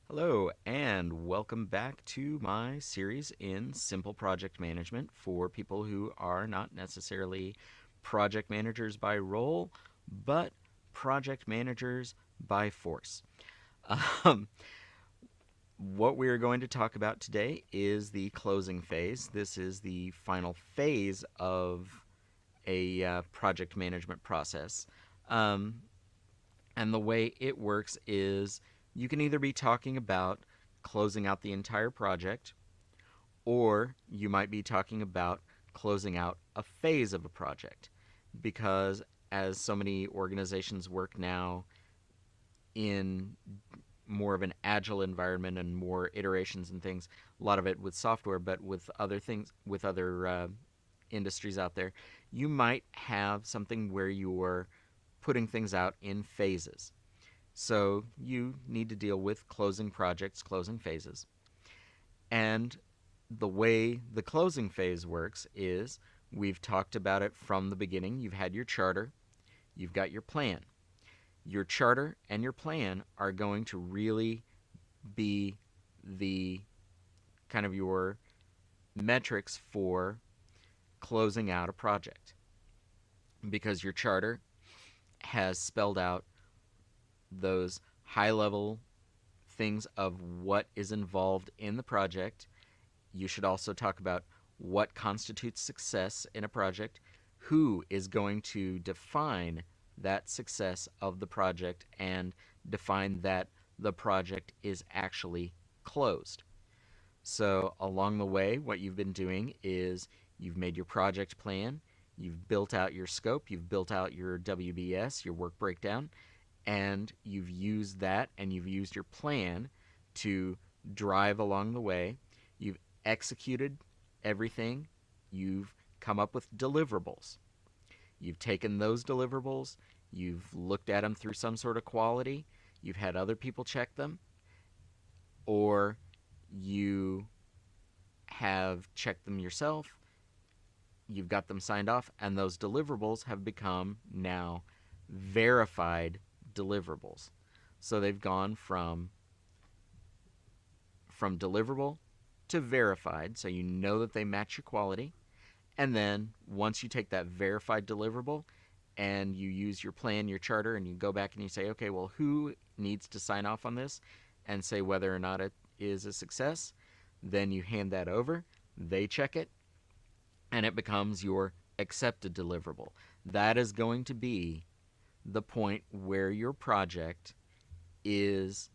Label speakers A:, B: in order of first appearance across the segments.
A: Hello, and welcome back to my series in Simple Project Management for people who are not necessarily project managers by role, but project managers by force. Um, what we are going to talk about today is the closing phase. This is the final phase of a project management process. Um, and the way it works is you can either be talking about closing out the entire project, or you might be talking about closing out a phase of a project. Because as so many organizations work now in more of an agile environment and more iterations and things, a lot of it with software, but with other things, with other industries out there, you might have something where you're putting things out in phases. So you need to deal with closing projects, closing phases. And the way the closing phase works is we've talked about it from the beginning. You've had your charter, you've got your plan. Your charter and your plan are going to really be the kind of your metrics for closing out a project, because your charter has spelled out those high level things of what is involved in the project. You should also talk about what constitutes success in a project, who is going to define that success of the project, and define that the project is actually closed. So, along the way, what you've been doing is you've made your project plan, you've built out your scope, you've built out your WBS, your work breakdown, and you've used that and you've used your plan to drive along the way. You've executed everything. You've come up with deliverables. You've taken those deliverables, you've looked at them through some sort of quality, you've had other people check them, or you have checked them yourself, you've got them signed off, and those deliverables have become now verified deliverables. So they've gone from deliverable to verified, so you know that they match your quality. And then once you take that verified deliverable and you use your plan, your charter, and you go back and you say, okay, well, who needs to sign off on this and say whether or not it is a success? Then you hand that over, they check it, and it becomes your accepted deliverable. That is going to be the point where your project is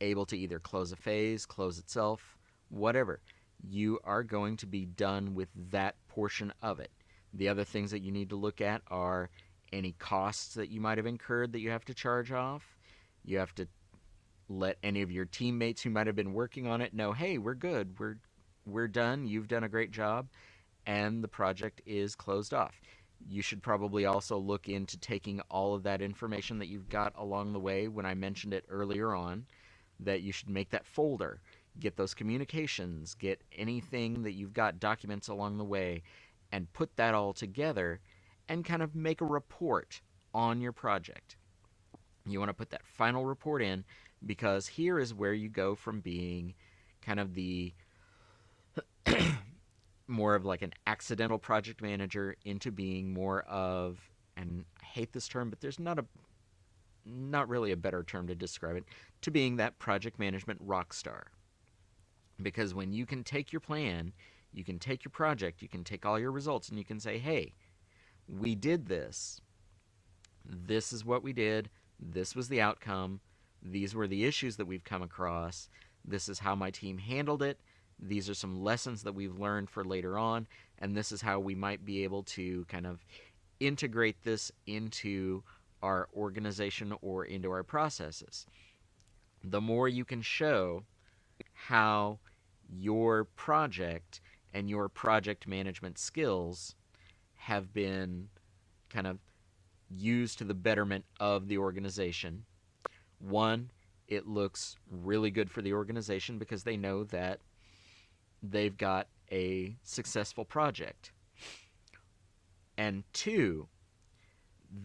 A: able to either close a phase, close itself, whatever. You are going to be done with that portion of it. The other things that you need to look at are any costs that you might have incurred that you have to charge off. You have to let any of your teammates who might have been working on it know, hey, we're good. We're done. You've done a great job, and the project is closed off. You should probably also look into taking all of that information that you've got along the way when I mentioned it earlier on, that you should make that folder, get those communications, get anything that you've got, documents along the way, and put that all together and kind of make a report on your project. You want to put that final report in, because here is where you go from being kind of the more of like an accidental project manager into being more of, and I hate this term, but there's not really a better term to describe it, to being that project management rock star. Because when you can take your plan, you can take your project, you can take all your results, and you can say, hey, we did this. This is what we did. This was the outcome. These were the issues that we've come across. This is how my team handled it. These are some lessons that we've learned for later on. And this is how we might be able to kind of integrate this into our organization or into our processes. The more you can show how your project and your project management skills have been kind of used to the betterment of the organization. One, it looks really good for the organization because they know that they've got a successful project. And two,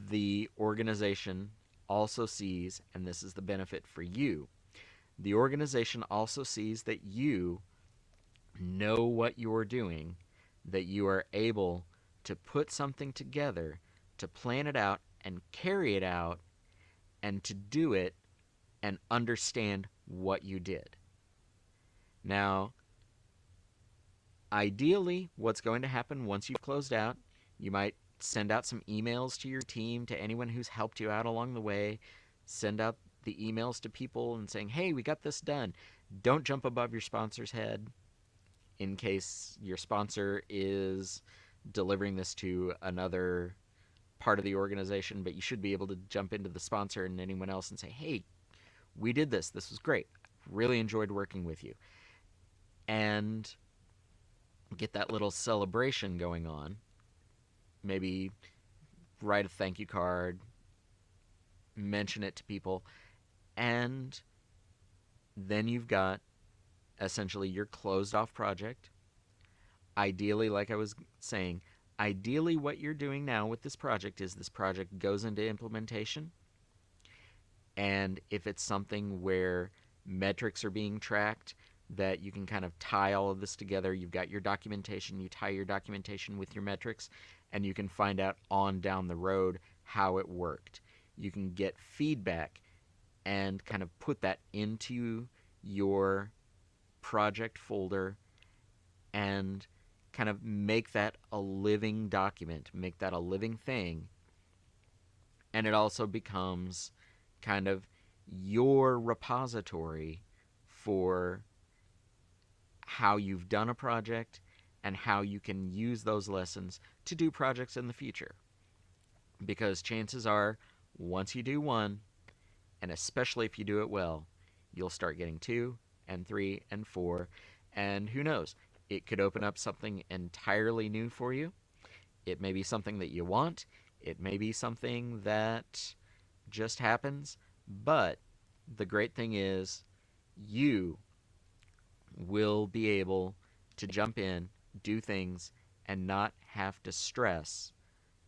A: the organization also sees, and this is the benefit for you, The organization also sees that you know what you're doing, that you are able to put something together, to plan it out and carry it out, and to do it and understand what you did. Now, ideally, what's going to happen once you've closed out, you might send out some emails to your team, to anyone who's helped you out along the way. Send out the emails to people and saying, hey, we got this done. Don't jump above your sponsor's head in case your sponsor is delivering this to another part of the organization, but you should be able to jump into the sponsor and anyone else and say, hey, we did this. This was great. Really enjoyed working with you. And get that little celebration going on. Maybe write a thank you card, mention it to people, and then you've got essentially your closed off project. Ideally, like I was saying, ideally what you're doing now with this project is this project goes into implementation. And if it's something where metrics are being tracked, that you can kind of tie all of this together. You've got your documentation, you tie your documentation with your metrics, and you can find out on down the road how it worked. You can get feedback and kind of put that into your project folder and kind of make that a living document, make that a living thing. And it also becomes kind of your repository for how you've done a project and how you can use those lessons to do projects in the future. Because chances are, once you do one, and especially if you do it well, you'll start getting 2 and 3 and 4, and who knows, it could open up something entirely new for you. It may be something that you want, it may be something that just happens, but the great thing is you will be able to jump in, do things, and not have to stress.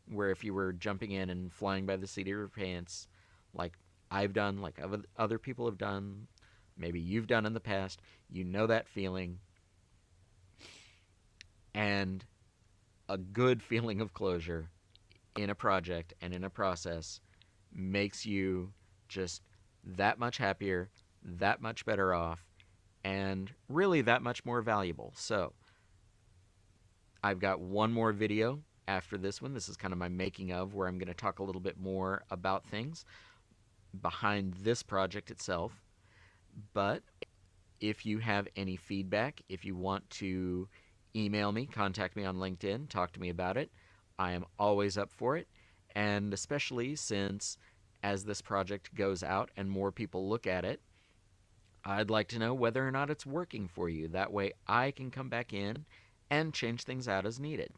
A: Where if you were jumping in and flying by the seat of your pants, like I've done, like other people have done, maybe you've done in the past, you know that feeling. And a good feeling of closure in a project and in a process makes you just that much happier, that much better off, and really that much more valuable. So, I've got one more video after this one. This is kind of my making of, where I'm going to talk a little bit more about things behind this project itself. But if you have any feedback, if you want to email me, contact me on LinkedIn, talk to me about it, I am always up for it. And especially since as this project goes out and more people look at it, I'd like to know whether or not it's working for you. That way I can come back in and change things out as needed.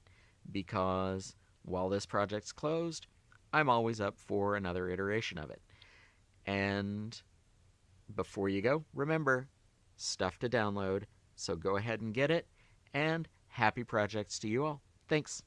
A: Because while this project's closed, I'm always up for another iteration of it. And before you go, remember, stuff to download, so go ahead and get it, and happy projects to you all. Thanks.